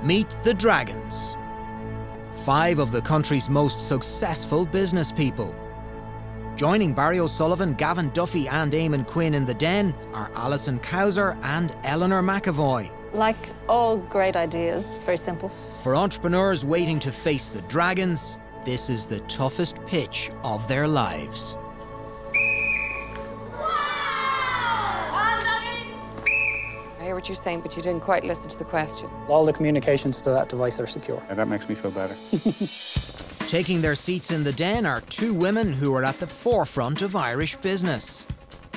Meet the Dragons. 5 of the country's most successful business people. Joining Barry O'Sullivan, Gavin Duffy and Eamon Quinn in the den are Alison Cowser and Eleanor McAvoy. Like all great ideas, it's very simple. For entrepreneurs waiting to face the Dragons, this is the toughest pitch of their lives. I hear what you're saying, but you didn't quite listen to the question. All the communications to that device are secure. And that makes me feel better. Taking their seats in the den are 2 women who are at the forefront of Irish business.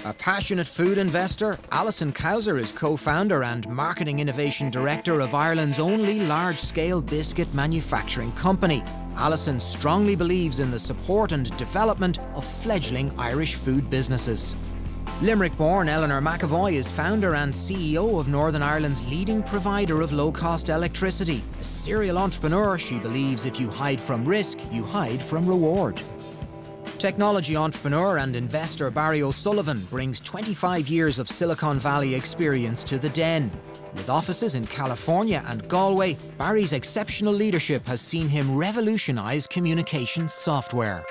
A passionate food investor, Alison Cowser is co-founder and marketing innovation director of Ireland's only large-scale biscuit manufacturing company. Alison strongly believes in the support and development of fledgling Irish food businesses. Limerick-born Eleanor McAvoy is founder and CEO of Northern Ireland's leading provider of low-cost electricity. A serial entrepreneur, she believes if you hide from risk, you hide from reward. Technology entrepreneur and investor Barry O'Sullivan brings 25 years of Silicon Valley experience to the den. With offices in California and Galway, Barry's exceptional leadership has seen him revolutionise communications software.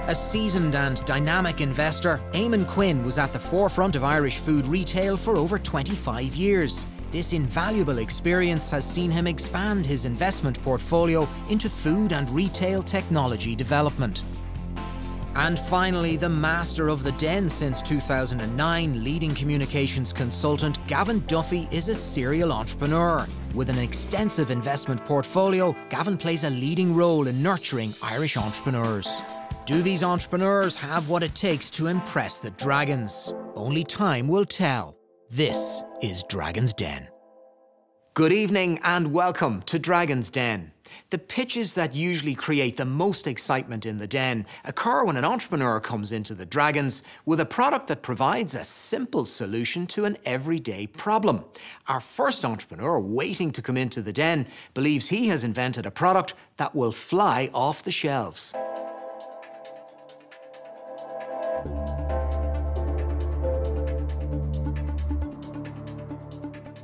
A seasoned and dynamic investor, Eamon Quinn was at the forefront of Irish food retail for over 25 years. This invaluable experience has seen him expand his investment portfolio into food and retail technology development. And finally, the master of the den since 2009, leading communications consultant Gavin Duffy is a serial entrepreneur. With an extensive investment portfolio, Gavin plays a leading role in nurturing Irish entrepreneurs. Do these entrepreneurs have what it takes to impress the Dragons? Only time will tell. This is Dragon's Den. Good evening and welcome to Dragon's Den. The pitches that usually create the most excitement in the den occur when an entrepreneur comes into the Dragons with a product that provides a simple solution to an everyday problem. Our first entrepreneur waiting to come into the den believes he has invented a product that will fly off the shelves.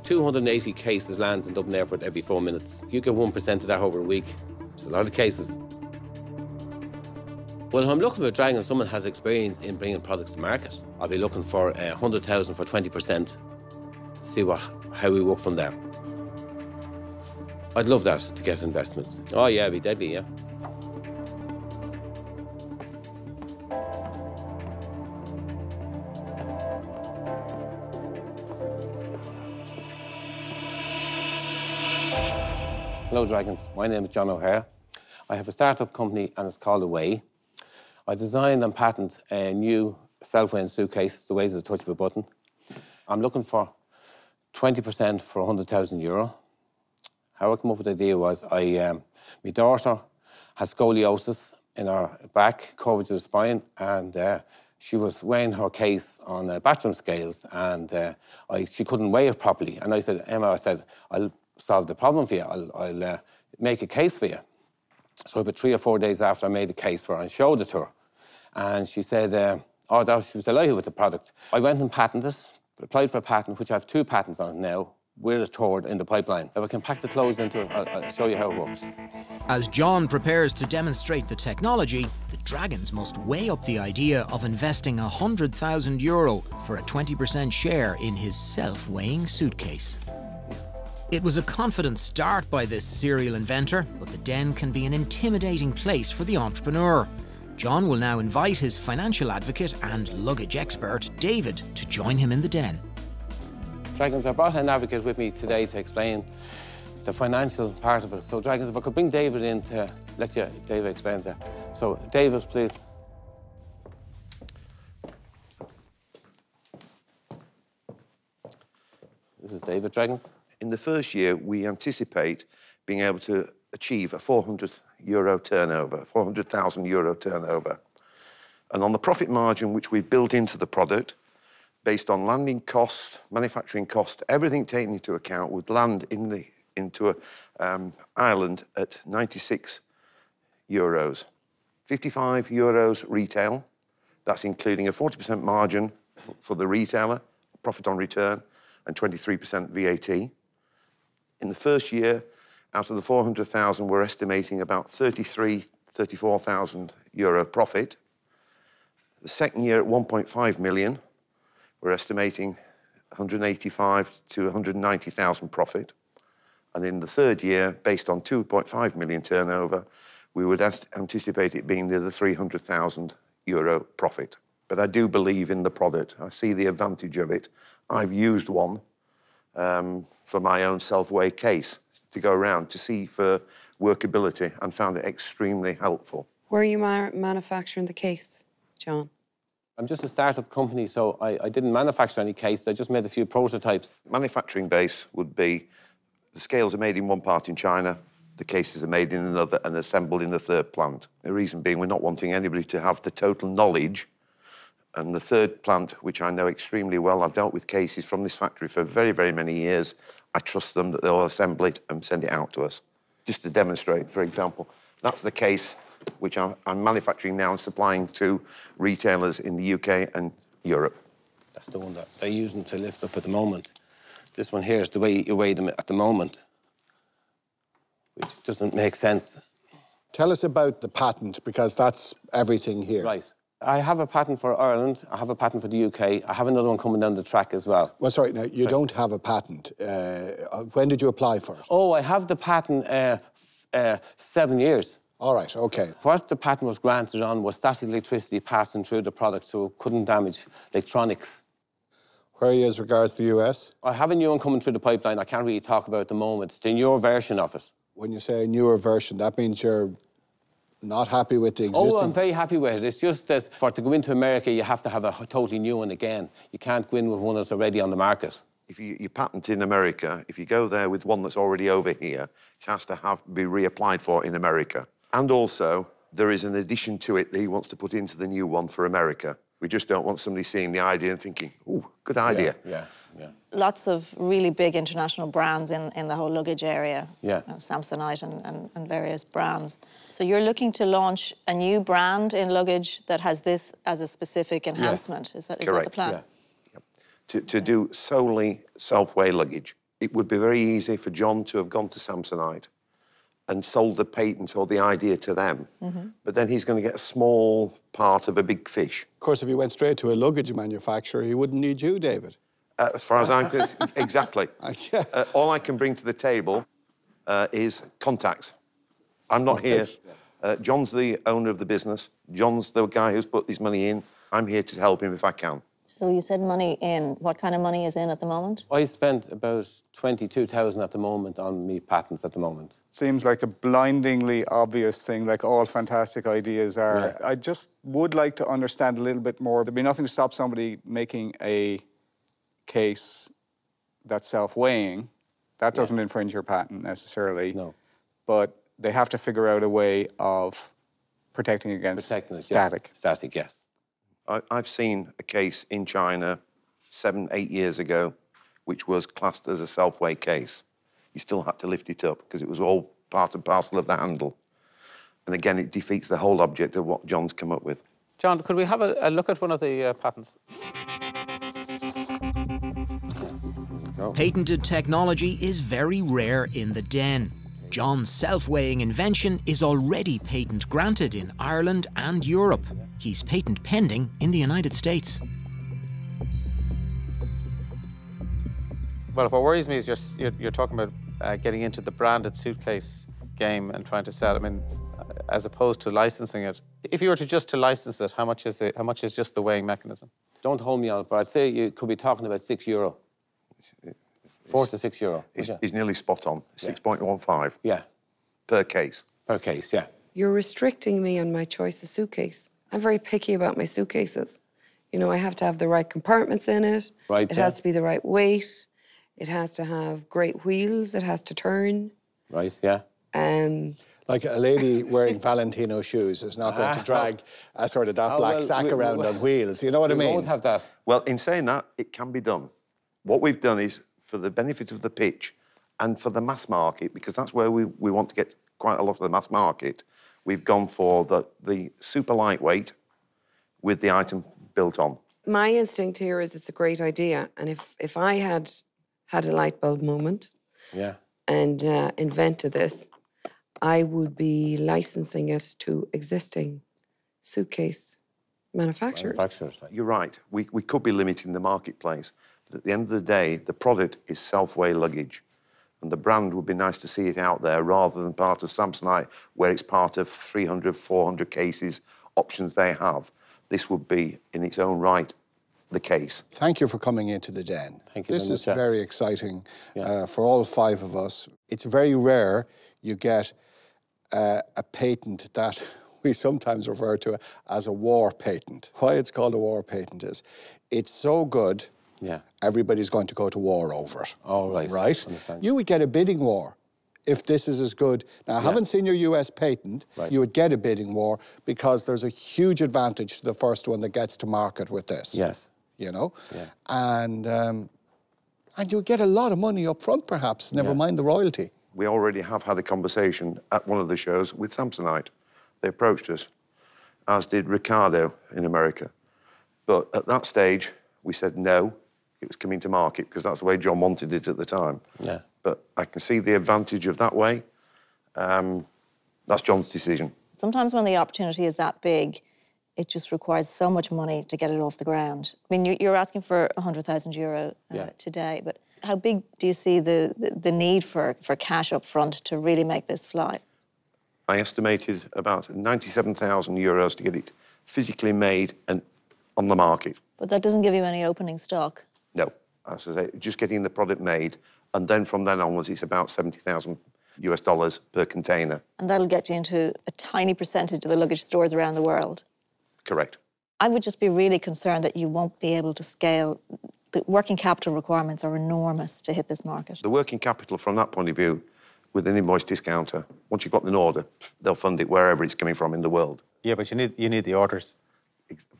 $280 cases lands in Dublin Airport every 4 minutes. If you get 1% of that over a week, it's a lot of cases. Well, if I'm looking for a Dragon, someone has experience in bringing products to market. I'll be looking for 100,000 for 20%, see how we work from there. I'd love that, to get investment. Oh yeah, it'd be deadly, yeah. Hello Dragons, my name is John O'Hare. I have a startup company and it's called Away. I designed and patented a new self-weighing suitcase, the weight of the touch of a button. I'm looking for 20% for €100,000. How I came up with the idea was my daughter had scoliosis in her back, curvature of the spine, and she was weighing her case on bathroom scales and she couldn't weigh it properly. And I said, Emma, I'll solve the problem for you. I'll make a case for you. So about 3 or 4 days after I made the case for her and showed it to her. And she said, she was delighted with the product. I went and patented it, applied for a patent, which I have 2 patents on it now, with a third in the pipeline. If I can pack the clothes into it, I'll show you how it works. As John prepares to demonstrate the technology, the Dragons must weigh up the idea of investing €100,000 for a 20% share in his self-weighing suitcase. It was a confident start by this serial inventor, but the den can be an intimidating place for the entrepreneur. John will now invite his financial advocate and luggage expert, David, to join him in the den. Dragons, I brought an advocate with me today to explain the financial part of it. So, Dragons, if I could bring David in to let you, David, explain that. So, David, please. This is David, Dragons. In the first year, we anticipate being able to achieve a €400,000 turnover. And on the profit margin, which we've built into the product, based on landing cost, manufacturing cost, everything taken into account, would land into Ireland at €96. €55 retail. That's including a 40% margin for the retailer, profit on return, and 23% VAT. In the first year, out of the 400,000, we're estimating about 34,000 euro profit. The second year at 1.5 million, we're estimating 185 to 190,000 profit. And in the third year, based on 2.5 million turnover, we would anticipate it being near the 300,000 euro profit. But I do believe in the product. I see the advantage of it. I've used one for my own self-weigh case to go around to see for workability and found it extremely helpful. Where are you manufacturing the case, John? I'm just a startup company, so I didn't manufacture any cases. I just made a few prototypes. Manufacturing base would be the scales are made in one part in China, the cases are made in another and assembled in a third plant. The reason being we're not wanting anybody to have the total knowledge. And the third plant, which I know extremely well, I've dealt with cases from this factory for very, very many years. I trust them that they'll assemble it and send it out to us. Just to demonstrate, for example, that's the case which I'm manufacturing now and supplying to retailers in the UK and Europe. That's the one that they're using to lift up at the moment. This one here is the way you weigh them at the moment, which doesn't make sense. Tell us about the patent, because that's everything here. Right. I have a patent for Ireland, I have a patent for the UK, I have another one coming down the track as well. Well, sorry, now, you don't have a patent. When did you apply for it? Oh, I have the patent 7 years. All right, OK. What the patent was granted on was static electricity passing through the product so it couldn't damage electronics. Where are you as regards the US? I have a new one coming through the pipeline I can't really talk about at the moment. It's the newer version of it. When you say a newer version, that means you're not happy with the existing? Oh, I'm very happy with it. It's just that for to go into America, you have to have a totally new one again. You can't go in with one that's already on the market. If you patent in America, if you go there with one that's already over here, it has to be reapplied for in America. And also, there is an addition to it that he wants to put into the new one for America. We just don't want somebody seeing the idea and thinking, ooh, good idea. Yeah. Lots of really big international brands in the whole luggage area. Yeah. You know, Samsonite and various brands. So you're looking to launch a new brand in luggage that has this as a specific enhancement. Yes. Is that the plan? Yeah. To do solely self-weigh luggage. It would be very easy for John to have gone to Samsonite and sold the patent or the idea to them. But then he's going to get a small part of a big fish. Of course, if he went straight to a luggage manufacturer, he wouldn't need you, David. As far as I'm concerned, exactly. Yeah. All I can bring to the table is contacts. I'm not here. John's the owner of the business. John's the guy who's put his money in. I'm here to help him if I can. So you said money in. What kind of money is in at the moment? I spent about 22,000 at the moment on me patents at the moment. Seems like a blindingly obvious thing, like all fantastic ideas are. Yeah. I just would like to understand a little bit more. There'd be nothing to stop somebody making a case that's self-weighing. That doesn't infringe your patent necessarily. No. But they have to figure out a way of protecting against static. Yeah. Static, yes. I've seen a case in China 7-8 years ago which was classed as a self-weigh case. You still had to lift it up because it was all part and parcel of the handle. And again, it defeats the whole object of what John's come up with. John, could we have a look at one of the patents? Patented technology is very rare in the den. John's self-weighing invention is already patent granted in Ireland and Europe. He's patent pending in the United States. Well, what worries me is you're talking about getting into the branded suitcase game and trying to sell it. I mean, as opposed to licensing it. If you were to license it, how much is just the weighing mechanism? Don't hold me on it, but I'd say you could be talking about €6. 4 to €6. He's nearly spot on. 6.15. Yeah. Per case. Per case, yeah. You're restricting me on my choice of suitcase. I'm very picky about my suitcases. You know, I have to have the right compartments in it. Right, It has to be the right weight. It has to have great wheels. It has to turn. Right, yeah. Like a lady wearing Valentino shoes is not going to drag a sort of that black sack around on wheels. You know what I mean? We won't have that. Well, in saying that, it can be done. What we've done is, for the benefit of the pitch and for the mass market, because that's where we want to get quite a lot of the mass market, we've gone for the super lightweight with the item built on. My instinct here is it's a great idea. And if I had a light bulb moment, Yeah. and invented this, I would be licensing it to existing suitcase manufacturers. You're right. We could be limiting the marketplace. But at the end of the day, the product is self-weigh luggage. And the brand would be nice to see it out there rather than part of Samsonite, where it's part of 300, 400 cases, options they have. This would be, in its own right, the case. Thank you for coming into the den. Thank you This very is much, very exciting for all 5 of us. It's very rare you get a patent that we sometimes refer to as a war patent. Why it's called a war patent is it's so good, everybody's going to go to war over it. Oh, right. Right? Understand. You would get a bidding war if this is as good. Now, I haven't seen your US patent. Right. You would get a bidding war because there's a huge advantage to the first one that gets to market with this. Yes. You know? Yeah. And you'll get a lot of money up front, perhaps, never mind the royalty. We already have had a conversation at one of the shows with Samsonite. They approached us, as did Ricardo in America. But at that stage, we said no, it was coming to market, because that's the way John wanted it at the time. Yeah. But I can see the advantage of that way. That's John's decision. Sometimes when the opportunity is that big, it just requires so much money to get it off the ground. I mean, you're asking for €100,000 today, but how big do you see the need for cash up front to really make this fly? I estimated about €97,000 to get it physically made and on the market. But that doesn't give you any opening stock. No, as I say, just getting the product made, and then from then onwards, it's about $70,000 per container. And that'll get you into a tiny percentage of the luggage stores around the world. Correct. I would just be really concerned that you won't be able to scale. The working capital requirements are enormous to hit this market. The working capital from that point of view, with an invoice discounter, once you've got an order, they'll fund it wherever it's coming from in the world. Yeah, but you need the orders.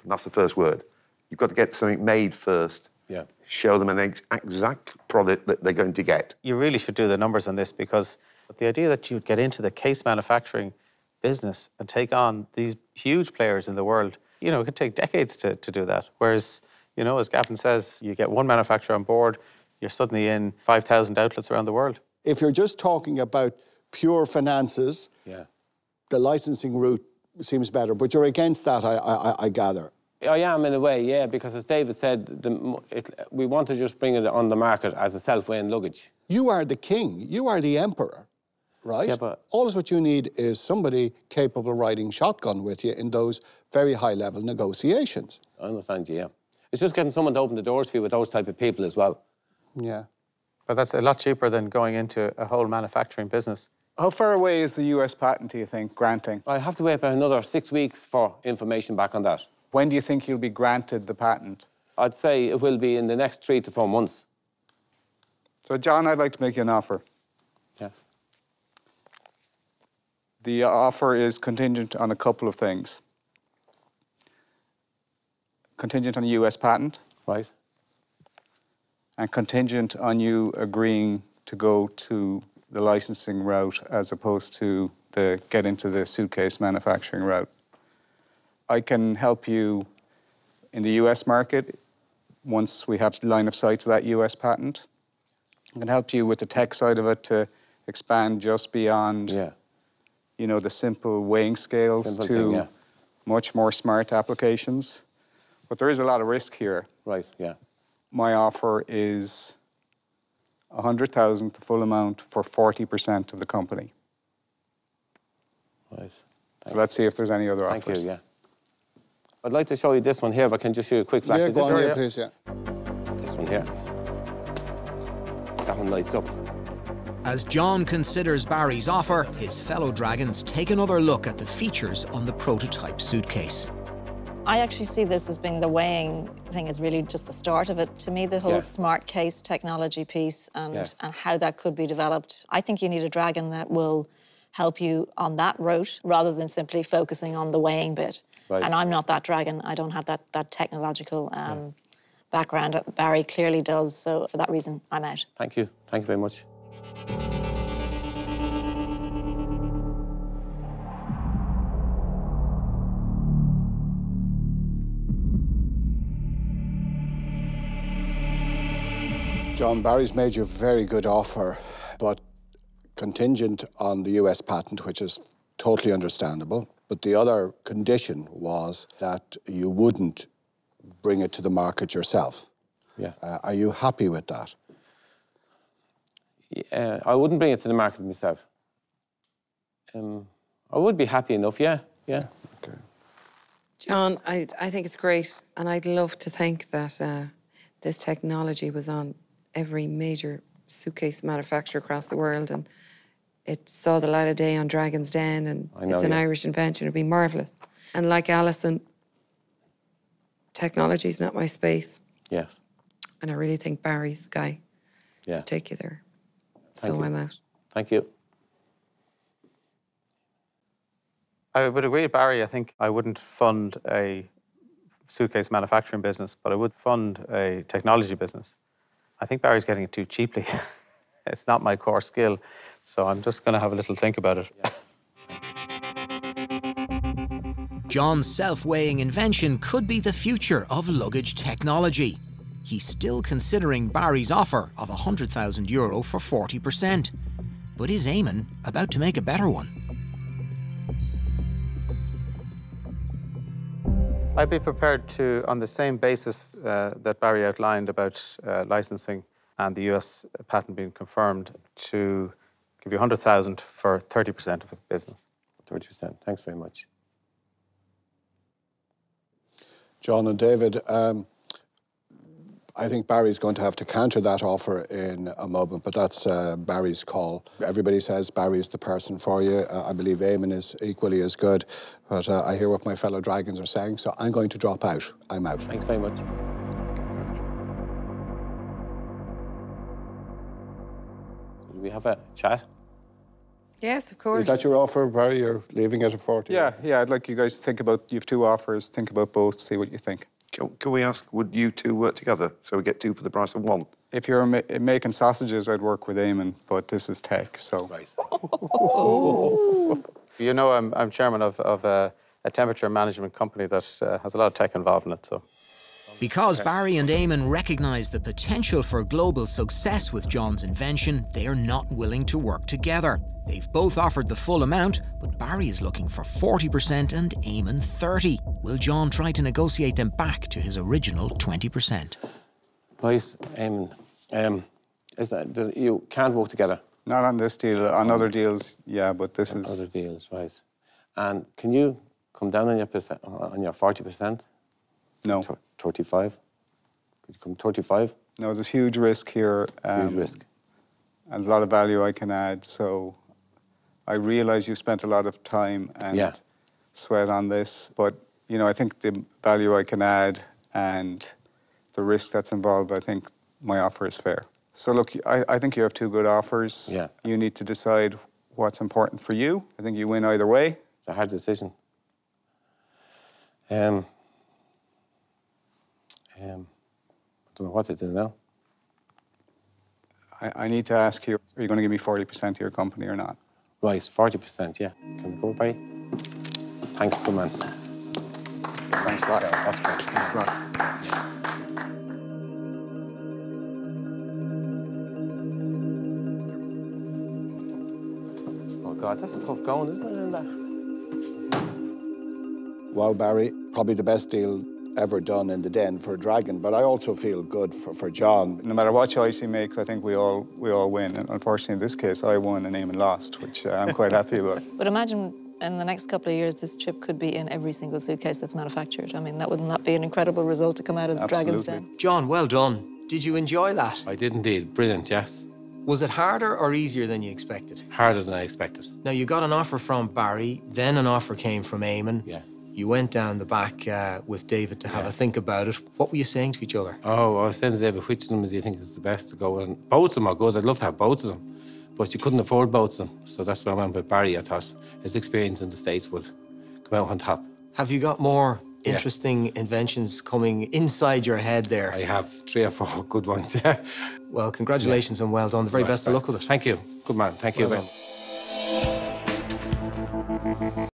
That's the first word. You've got to get something made first. Yeah. Show them an exact product that they're going to get. You really should do the numbers on this, because the idea that you'd get into the case manufacturing business and take on these huge players in the world, you know, it could take decades to do that. Whereas, you know, as Gavin says, you get one manufacturer on board, you're suddenly in 5,000 outlets around the world. If you're just talking about pure finances, the licensing route seems better. But you're against that, I gather. I am, in a way, yeah, because as David said, we want to just bring it on the market as a self-weighing luggage. You are the king. You are the emperor, right? Yeah, but... All what you need is somebody capable of riding shotgun with you in those very high-level negotiations. I understand you, yeah. It's just getting someone to open the doors for you with those type of people as well. Yeah. But that's a lot cheaper than going into a whole manufacturing business. How far away is the US patent, do you think, granting? I have to wait about another 6 weeks for information back on that. When do you think you'll be granted the patent? I'd say it will be in the next 3 to 4 months. So, John, I'd like to make you an offer. Yes. The offer is contingent on a couple of things. Contingent on a US patent. Right. And contingent on you agreeing to go to the licensing route as opposed to get into the suitcase manufacturing route. I can help you in the US market once we have line of sight to that US patent. I can help you with the tech side of it to expand just beyond, you know, the simple weighing scales to much more smart applications. But there is a lot of risk here. Right, yeah. My offer is $100,000, the full amount, for 40% of the company. Right. So let's see if there's any other offers. Thank you, yeah. I'd like to show you this one here, if I can just show you a quick flash. Yeah, go on, please, yeah. This one here. That one lights up. As John considers Barry's offer, his fellow dragons take another look at the features on the prototype suitcase. I actually see this as being the weighing thing is really just the start of it. To me, the whole smart case technology piece and how that could be developed, I think you need a dragon that will help you on that route rather than simply focusing on the weighing bit. Right. And I'm not that dragon. I don't have that technological background. Barry clearly does, so for that reason, I'm out. Thank you. Thank you very much. John, Barry's made you a very good offer, but contingent on the US patent, which is totally understandable. But the other condition was that you wouldn't bring it to the market yourself. Yeah. Are you happy with that? I wouldn't bring it to the market myself. I would be happy enough, yeah. Okay. John, I think it's great, and I'd love to think that this technology was on every major suitcase manufacturer across the world, and it saw the light of day on Dragon's Den, and it's an Irish invention. It'd be marvellous. And like Alison, technology's not my space. Yes. And I really think Barry's the guy to take you there. Thank you. I'm out. Thank you. I would agree with Barry. I think I wouldn't fund a suitcase manufacturing business, but I would fund a technology business. I think Barry's getting it too cheaply. It's not my core skill, so I'm just going to have a little think about it. Yes. John's self-weighing invention could be the future of luggage technology. He's still considering Barry's offer of €100,000 for 40%. But is Eamon about to make a better one? I'd be prepared to, on the same basis that Barry outlined about licensing and the US patent being confirmed, to give you $100,000 for 30% of the business. 30%, thanks very much. John and David, I think Barry's going to have to counter that offer in a moment, but that's Barry's call. Everybody says Barry's the person for you. I believe Eamon is equally as good, but I hear what my fellow Dragons are saying, so I'm going to drop out. I'm out. Thanks very much. Do we have a chat? Yes, of course. Is that your offer, Barry? You're leaving it at 40? Yeah, I'd like you guys to think about, you have two offers, think about both, see what you think. Can we ask, would you two work together so we get two for the price of one? If you're making sausages, I'd work with Eamon, but this is tech, so... Right. You know, I'm chairman of a temperature management company that has a lot of tech involved in it, so... Because Barry and Eamon recognise the potential for global success with John's invention, they are not willing to work together. They've both offered the full amount, but Barry is looking for 40% and Eamon 30%. Will John try to negotiate them back to his original 20%? Right, Eamon, you can't work together. Not on this deal. On other deals, yeah, but this is... Other deals, right. And can you come down on your 40%? No. 35? Could you come 35? No, there's huge risk here. Huge risk. And a lot of value I can add, so I realise you spent a lot of time and sweat on this, but, you know, I think the value I can add and the risk that's involved, I think my offer is fair. So, look, I think you have two good offers. Yeah. You need to decide what's important for you. I think you win either way. It's a hard decision. I don't know what to do now. I need to ask you, are you going to give me 40% of your company or not? Right, 40%, yeah. Can we go, Barry? Thanks, good man. Thanks a lot. That's great. Thanks a lot. Oh, God, that's tough going, isn't it, in that? Wow, Barry, probably the best deal ever done in the den for a Dragon, but I also feel good for John. No matter what choice he makes, I think we all win. And unfortunately, in this case, I won and Eamon lost, which I'm quite happy about. But imagine in the next couple of years, this chip could be in every single suitcase that's manufactured. I mean, wouldn't that be an incredible result to come out of the Dragon's Den? John, well done. Did you enjoy that? I did indeed. Brilliant, yes. Was it harder or easier than you expected? Harder than I expected. Now, you got an offer from Barry, then an offer came from Eamon. Yeah. You went down the back with David to have a think about it. What were you saying to each other? Oh, I was saying to David, which of them do you think is the best to go? And both of them are good. I'd love to have both of them. But you couldn't afford both of them. So that's why I went with Barry. I thought his experience in the States would come out on top. Have you got more interesting inventions coming inside your head there? I have 3 or 4 good ones, yeah. Well, congratulations and well done. The very best of luck with it. Thank you. Good man. Thank you. Well done.